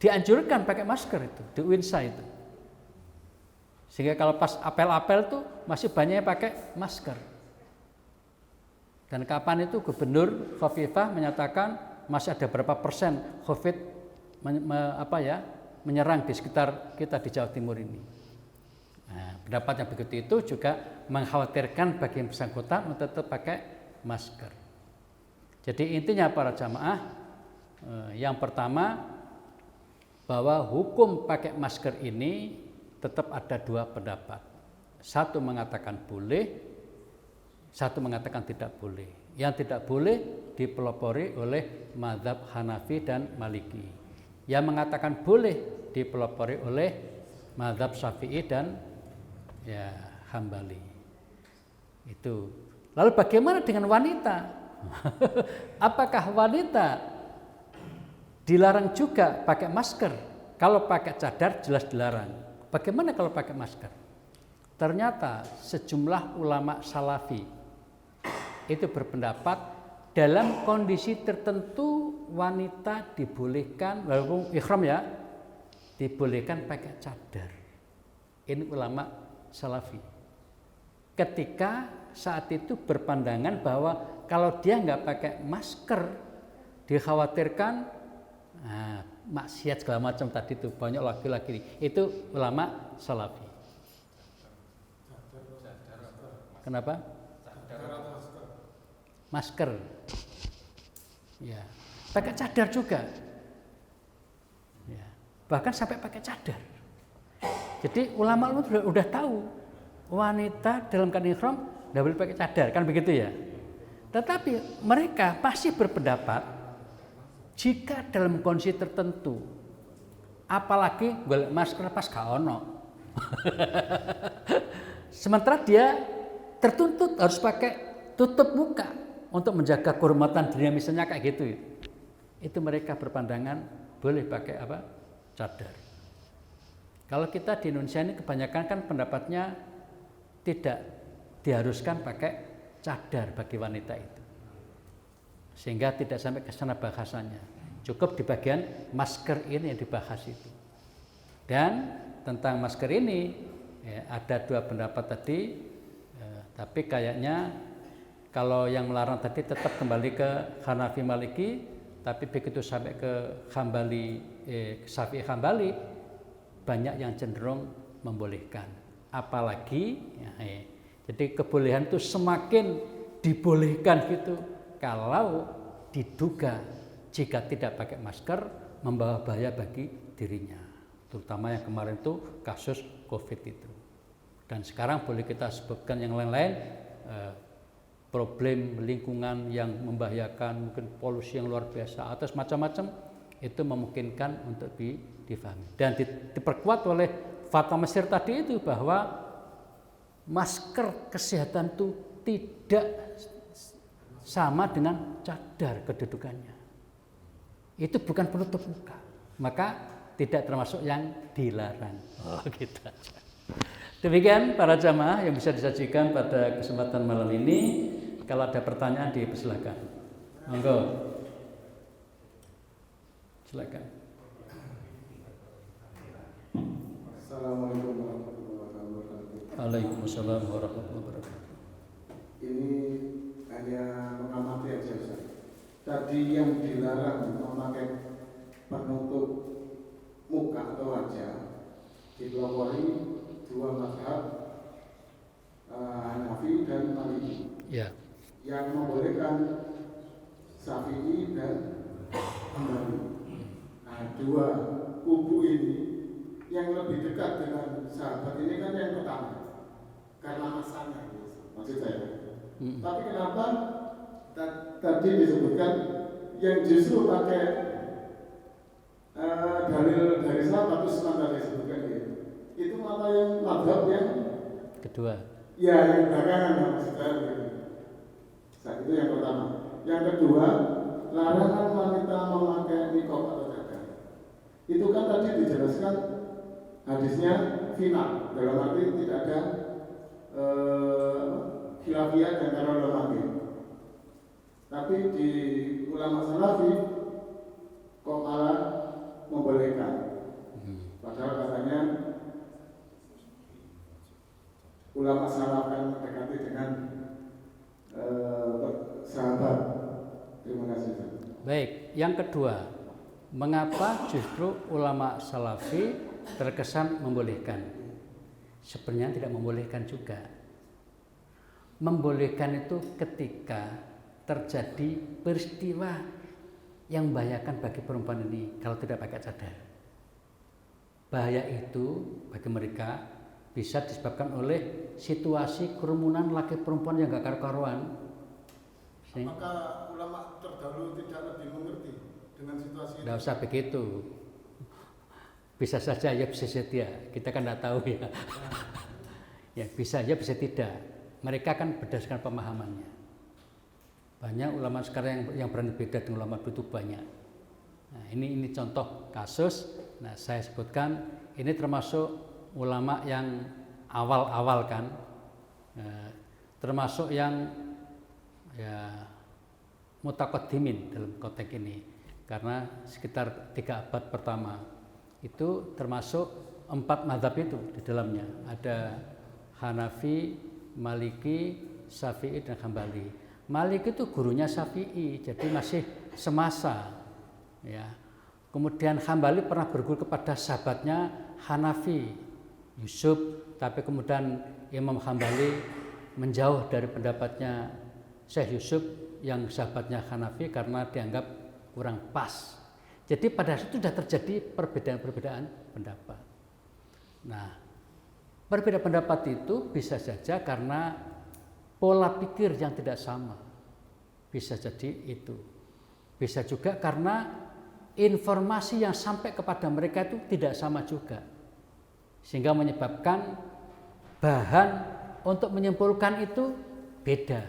dianjurkan pakai masker itu, di UINSA itu. Sehingga kalau pas apel-apel tuh masih banyak yang pakai masker. Dan kapan itu Gubernur Khofifah menyatakan masih ada berapa persen COVID menyerang di sekitar kita di Jawa Timur ini. Nah, pendapat yang begitu itu juga mengkhawatirkan bagi yang bersangkutan untuk tetap pakai masker. Jadi intinya para jamaah, yang pertama bahwa hukum pakai masker ini tetap ada dua pendapat. Satu mengatakan boleh, satu mengatakan tidak boleh. Yang tidak boleh dipelopori oleh mazhab Hanafi dan Maliki. Yang mengatakan boleh dipelopori oleh mazhab Syafi'i dan ya Hambali. Itu. Lalu bagaimana dengan wanita? Apakah wanita dilarang juga pakai masker? Kalau pakai cadar jelas dilarang. Bagaimana kalau pakai masker? Ternyata sejumlah ulama salafi itu berpendapat dalam kondisi tertentu wanita dibolehkan, walaupun ihram ya, dibolehkan pakai cadar. Ini ulama salafi. Ketika saat itu berpandangan bahwa kalau dia nggak pakai masker, dikhawatirkan maksiat segala macam tadi itu, banyak laki-laki. Itu ulama salafi. Kenapa? Masker. Ya. Pakai cadar juga. Ya. Bahkan sampai pakai cadar. Jadi ulama udah tahu wanita dalam keadaan ihram tidak boleh pakai cadar, kan begitu ya. Tetapi mereka pasti berpendapat jika dalam kondisi tertentu, apalagi golek masker pas gak ono. Sementara dia tertuntut harus pakai tutup muka untuk menjaga kehormatan dirinya, misalnya kayak gitu. Itu mereka berpandangan boleh pakai cadar. Kalau kita di Indonesia ini kebanyakan kan pendapatnya tidak diharuskan pakai cadar bagi wanita itu. Sehingga tidak sampai ke sana bahasannya. Cukup di bagian masker ini yang dibahas itu. Dan tentang masker ini ya, ada dua pendapat tadi, tapi kayaknya kalau yang melarang tadi tetap kembali ke Hanafi Maliki, tapi begitu sampai ke Syafi'i Hambali, banyak yang cenderung membolehkan. Apalagi, jadi kebolehan itu semakin dibolehkan gitu kalau diduga jika tidak pakai masker membawa bahaya bagi dirinya, terutama yang kemarin itu kasus COVID itu. Dan sekarang boleh kita sebutkan yang lain-lain, problem lingkungan yang membahayakan, mungkin polusi yang luar biasa, atau macam-macam, itu memungkinkan untuk difahami. Dan diperkuat oleh fatwa Mesir tadi itu bahwa masker kesehatan itu tidak sama dengan cadar kedudukannya. Itu bukan penutup muka, maka tidak termasuk yang dilarang. Oh, gitu. Demikian para jamaah yang bisa disajikan pada kesempatan malam ini. Kalau ada pertanyaan dipersilakan. Monggo. Silakan. Assalamualaikum warahmatullahi wabarakatuh. Waalaikumsalam warahmatullahi wabarakatuh. Ini hanya mengamati aja Ustaz. Tadi yang dilarang memakai penutup muka atau wajah dipelopori dua mazhab Hanafi dan Maliki. Ya. Yang membolehkan Syafi'i dan Hambali. Nah, dua kubu ini yang lebih dekat dengan sahabat ini kan yang pertama karena masanya, maksud saya. Tapi kenapa tadi disebutkan yang justru pakai dalil dari sahabat Utsman tadi disebutkan itu malah yang mazhab yang Kedua. ya yang belakangan maksud saya begitu. Saat itu yang pertama. Yang kedua, larangan wanita memakai niqab atau cadar. Itu kan tadi dijelaskan hadisnya final, dalam arti tidak ada khilafiyah dan antara ulama. Tapi di ulama salafi kok malah membolehkan. Padahal katanya ulama salaf kan mendekati dengan sahabat. Terima kasih. Baik, yang kedua, mengapa justru ulama salafi terkesan membolehkan? Sebenarnya tidak membolehkan juga. Membolehkan itu ketika terjadi peristiwa yang membahayakan bagi perempuan ini kalau tidak pakai cadar. Bahaya itu bagi mereka bisa disebabkan oleh situasi kerumunan laki perempuan yang gak karu-karuan. Apakah ulama terdahulu tidak lebih mengerti dengan situasi ini? Tidak usah begitu. Bisa saja ya, bisa saja. Kita kan tidak tahu ya. Ya bisa ya, bisa tidak. Mereka kan berdasarkan pemahamannya. Banyak ulama sekarang yang berani beda dengan ulama dulu banyak. Nah, ini contoh kasus. Nah, saya sebutkan ini termasuk ulama yang awal-awal kan, termasuk yang ya mutaqaddimin dalam konteks ini, karena sekitar 3 abad pertama itu termasuk 4 mazhab itu di dalamnya ada Hanafi, Maliki, Syafi'i dan Hambali. Maliki itu gurunya Syafi'i, jadi masih semasa ya. Kemudian Hambali pernah berguru kepada sahabatnya Hanafi, Yusuf, tapi kemudian Imam Hambali menjauh dari pendapatnya Syekh Yusuf yang sahabatnya Hanafi karena dianggap kurang pas. Jadi pada saat itu sudah terjadi perbedaan-perbedaan pendapat. Nah, perbedaan pendapat itu bisa saja karena pola pikir yang tidak sama. Bisa jadi itu. Bisa juga karena informasi yang sampai kepada mereka itu tidak sama juga. Sehingga menyebabkan bahan untuk menyimpulkan itu beda.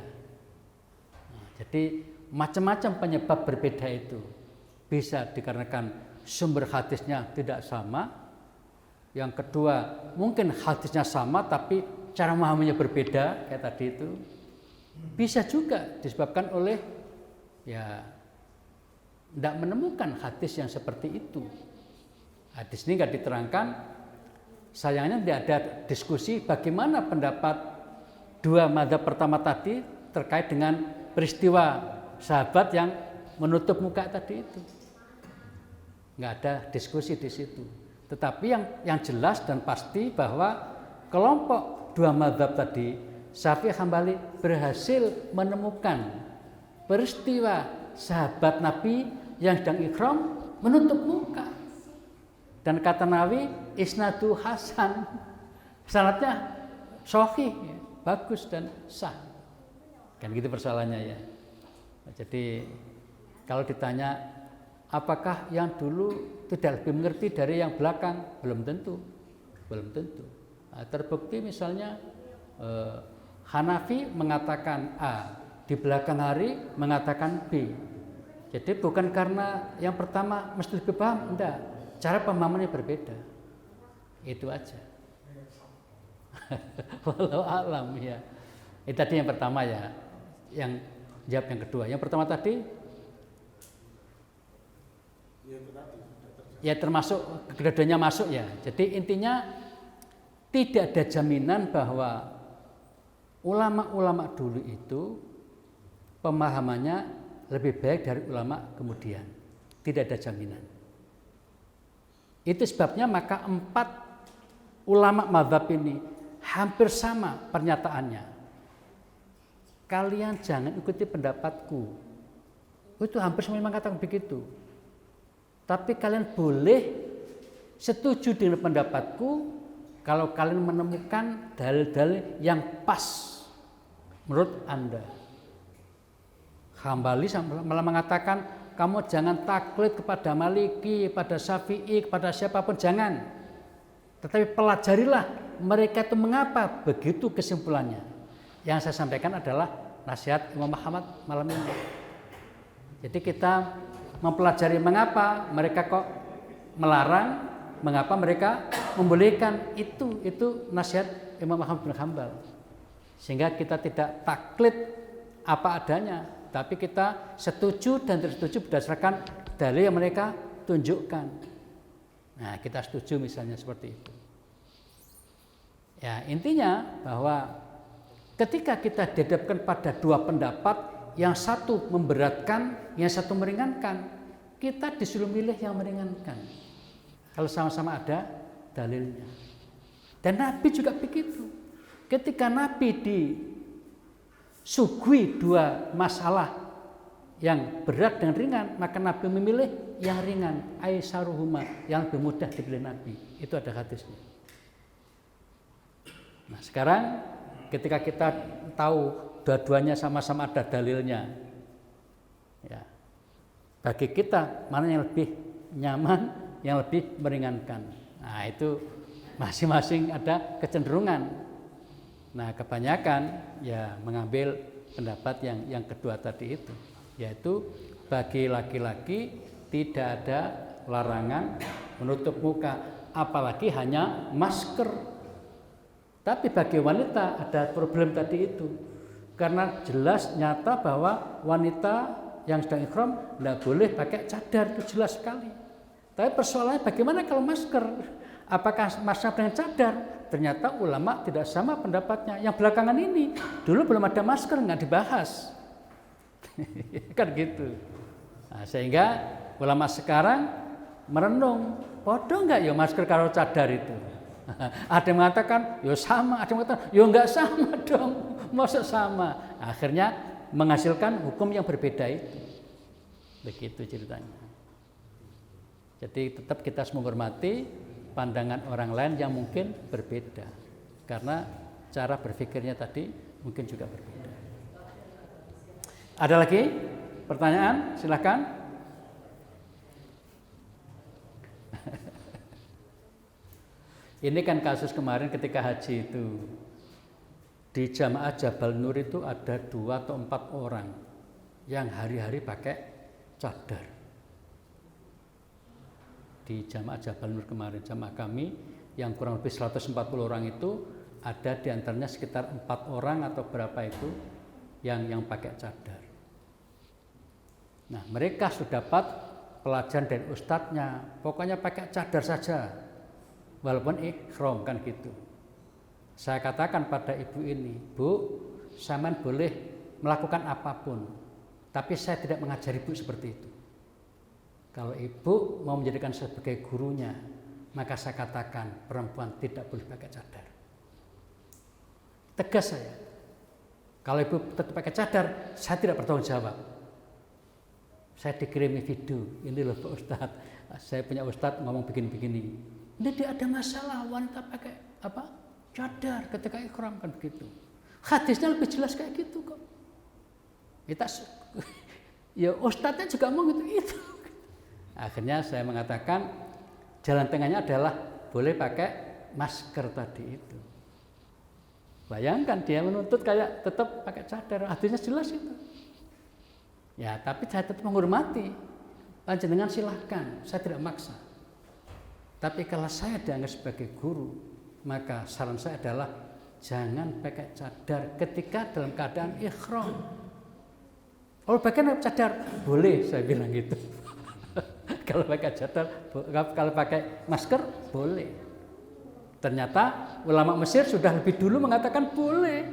Nah, jadi macam-macam penyebab berbeda itu. Bisa dikarenakan sumber hadisnya tidak sama. Yang kedua, mungkin hadisnya sama tapi cara memahaminya berbeda kayak tadi itu. Bisa juga disebabkan oleh ya tidak menemukan hadis yang seperti itu. Hadis ini nggak diterangkan. Sayangnya tidak ada diskusi bagaimana pendapat 2 mazhab pertama tadi terkait dengan peristiwa sahabat yang menutup muka tadi itu. Nggak ada diskusi di situ. Tetapi yang jelas dan pasti bahwa kelompok 2 mazhab tadi, Syafi'i Hambali, berhasil menemukan peristiwa sahabat Nabi yang sedang ihram menutup muka. Dan kata Nawawi, isnadu hasan, sanadnya sahih, bagus dan sah. Kan gitu persoalannya ya. Jadi kalau ditanya apakah yang dulu tidak lebih mengerti dari yang belakang, belum tentu. Nah, terbukti misalnya Hanafi mengatakan A, di belakang hari mengatakan B. Jadi bukan karena yang pertama mesti lebih paham, enggak. Cara pemahamannya berbeda. Itu aja. Wallahu a'lam ya. Itu tadi yang pertama ya. Yang jawab yang kedua. Yang pertama tadi ya termasuk kedua-duanya masuk ya. Jadi intinya tidak ada jaminan bahwa ulama-ulama dulu itu pemahamannya lebih baik dari ulama kemudian. Tidak ada jaminan. Itu sebabnya maka 4 ulama mazhab ini hampir sama pernyataannya. Kalian jangan ikuti pendapatku. Itu hampir semua mengatakan begitu. Tapi kalian boleh setuju dengan pendapatku kalau kalian menemukan dalil-dalil yang pas menurut Anda. Hambali malah mengatakan kamu jangan taklid kepada Maliki, kepada Syafi'i, kepada siapapun, jangan. Tetapi pelajarilah mereka itu mengapa begitu kesimpulannya. Yang saya sampaikan adalah nasihat Imam Muhammad malam ini. Jadi kita mempelajari mengapa mereka kok melarang, mengapa mereka membolehkan, itu nasihat Imam Ahmad bin Hanbal. Sehingga kita tidak taklid apa adanya, tapi kita setuju dan tidak setuju berdasarkan dalil yang mereka tunjukkan. Nah, kita setuju misalnya seperti itu. Ya, intinya bahwa ketika kita dihadapkan pada 2 pendapat, yang satu memberatkan, yang satu meringankan, kita disuruh milih yang meringankan. Kalau sama-sama ada dalilnya. Dan Nabi juga begitu. Ketika Nabi disuguhi 2 masalah yang berat dan ringan, maka Nabi memilih yang ringan, aisaruhuma, yang lebih mudah dipilih Nabi. Itu ada hadisnya. Nah, sekarang ketika kita tahu dua-duanya sama-sama ada dalilnya, ya, bagi kita mana yang lebih nyaman, yang lebih meringankan. Nah, itu masing-masing ada kecenderungan. Nah, kebanyakan ya mengambil pendapat yang kedua tadi itu, yaitu bagi laki-laki tidak ada larangan menutup muka, apalagi hanya masker. Tapi bagi wanita ada problem tadi itu, karena jelas nyata bahwa wanita yang sedang ihram tidak boleh pakai cadar, itu jelas sekali. Tapi persoalannya bagaimana kalau masker? Apakah masker dengan cadar? Ternyata ulama tidak sama pendapatnya. Yang belakangan ini, dulu belum ada masker, nggak dibahas. Kan gitu. Nah, sehingga ulama sekarang merenung, bodoh nggak ya masker kalau cadar itu? Ada yang mengatakan, yo sama. Ada yang mengatakan, yo nggak sama dong. Masa sama? Akhirnya menghasilkan hukum yang berbeda itu. Begitu ceritanya. Jadi tetap kita harus menghormati pandangan orang lain yang mungkin berbeda, karena cara berpikirnya tadi mungkin juga berbeda. Ada lagi pertanyaan? Silakan. Ini kan kasus kemarin ketika haji itu, di jamaah Jabal Nur itu ada 2 atau 4 orang yang hari-hari pakai cadar. Di jamaah Jabal Nur kemarin, jamaah kami yang kurang lebih 140 orang itu, ada di antaranya sekitar 4 orang atau berapa itu yang pakai cadar. Nah, mereka sudah dapat pelajaran dari ustadznya, pokoknya pakai cadar saja, walaupun ihram kan gitu. Saya katakan pada ibu ini, Bu, sampean boleh melakukan apapun, tapi saya tidak mengajari ibu seperti itu. Kalau ibu mau menjadikan saya sebagai gurunya, maka saya katakan perempuan tidak boleh pakai cadar. Tegas saya. Kalau ibu tetap pakai cadar, saya tidak bertanggung jawab. Saya dikirimi video, ini loh Pak Ustadz, saya punya Ustadz ngomong begini-begini. Tidak ada masalah wanita pakai apa? Cadar ketika ihram, kan begitu. Hadisnya lebih jelas kayak gitu kok. Kita ya ustadznya juga mau gitu. Akhirnya saya mengatakan jalan tengahnya adalah boleh pakai masker tadi itu. Bayangkan dia menuntut kayak tetap pakai cadar, hadisnya jelas itu. Ya, tapi saya tetap menghormati. Panjenengan silahkan, saya tidak maksa. Tapi kalau saya dianggap sebagai guru, maka saran saya adalah jangan pakai cadar ketika dalam keadaan ihram. Kalau pakai cadar boleh, saya bilang gitu. Kalau pakai cadar, kalau pakai masker boleh. Ternyata ulama Mesir sudah lebih dulu mengatakan boleh.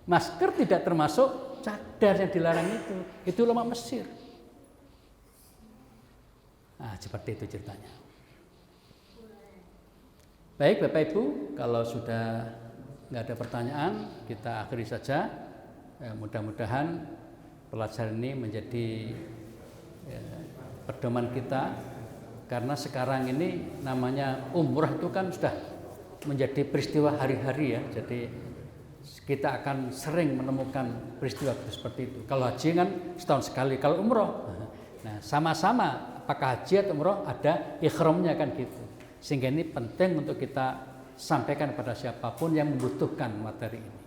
Masker tidak termasuk cadar yang dilarang itu. Itu ulama Mesir. Nah, seperti itu ceritanya. Baik Bapak Ibu, kalau sudah nggak ada pertanyaan, kita akhiri saja. Mudah-mudahan pelajaran ini menjadi pedoman kita, karena sekarang ini namanya umrah itu kan sudah menjadi peristiwa hari-hari ya. Jadi kita akan sering menemukan peristiwa seperti itu. Kalau haji kan setahun sekali, kalau umroh, nah sama-sama apakah haji atau umroh ada ihramnya kan gitu. Sehingga ini penting untuk kita sampaikan pada siapapun yang membutuhkan materi ini.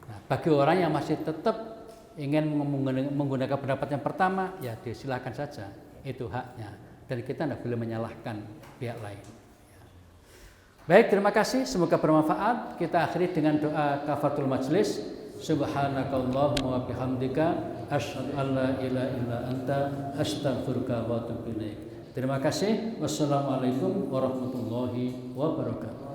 Nah, bagi orang yang masih tetap ingin menggunakan pendapat yang pertama, ya disilakan saja, itu haknya. Dan kita tidak boleh menyalahkan pihak lain. Baik, terima kasih. Semoga bermanfaat. Kita akhiri dengan doa kafaratul majlis. Subhanakallahumma wa bihamdika asyhadu an la ilaha illa anta astaghfiruka wa atubu ilaik. Terima kasih. Wassalamualaikum warahmatullahi wabarakatuh.